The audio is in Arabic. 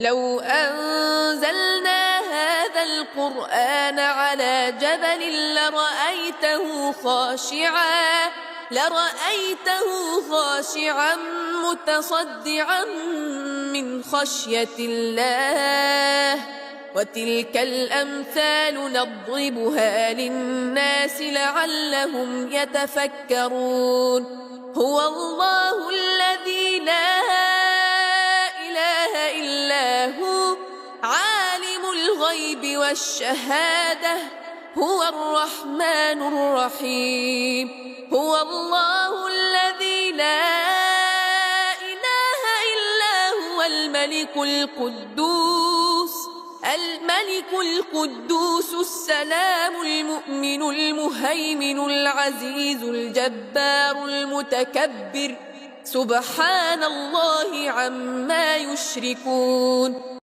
لو أنزلنا هذا القرآن على جبل لرأيته خاشعا متصدعا من خشية الله. وتلك الأمثال نضربها للناس لعلهم يتفكرون. هو الله الذي لا إله إلا هو عالم الغيب والشهادة هو الرحمن الرحيم. هو الله الذي لا إله إلا هو الملك القدوس السلام المؤمن المهيمن العزيز الجبار المتكبر سبحان الله عما يشركون.